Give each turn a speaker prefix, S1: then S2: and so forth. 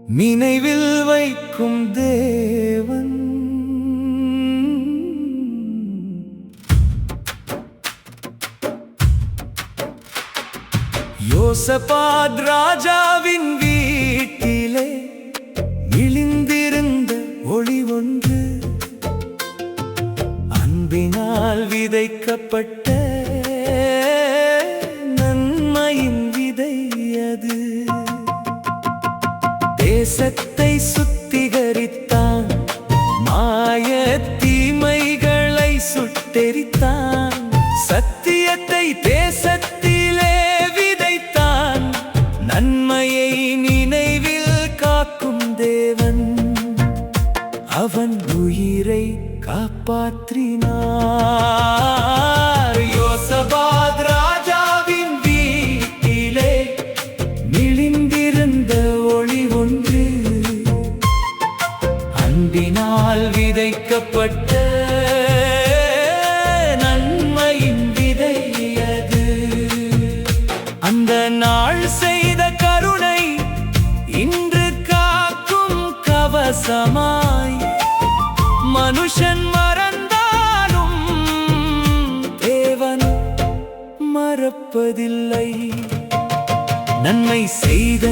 S1: நினைவில் வைக்கும் தேவன். யோசபாத் ராஜாவின் வீட்டிலே விழிந்திருந்த ஒளி ஒன்று, அன்பினால் விதைக்கப்பட்ட நன்மையின் விதை அது. தேசத்தை சுத்திகரித்தான், மாய தீமைகளை சுட்டெரித்தான். சத்தியத்தை தேசத்திலே விதைத்தான், நன்மையை நினைவில் காக்கும் தேவன். அவன் உயிரை காப்பாற்றினார். யோசபாத் ராஜாவின் வீட்டிலே விழிந்திருந்த ஒளி ஒன்று, அன்பினால் விதைக்கப்பட்ட நன்மையின் விதை அது. அந்த நாள் செய்த கருணை இன்று காக்கும் கவசமாய், மனுஷன் மறந்தாலும் தேவன் மறப்பதில்லை. நன்மை செய்த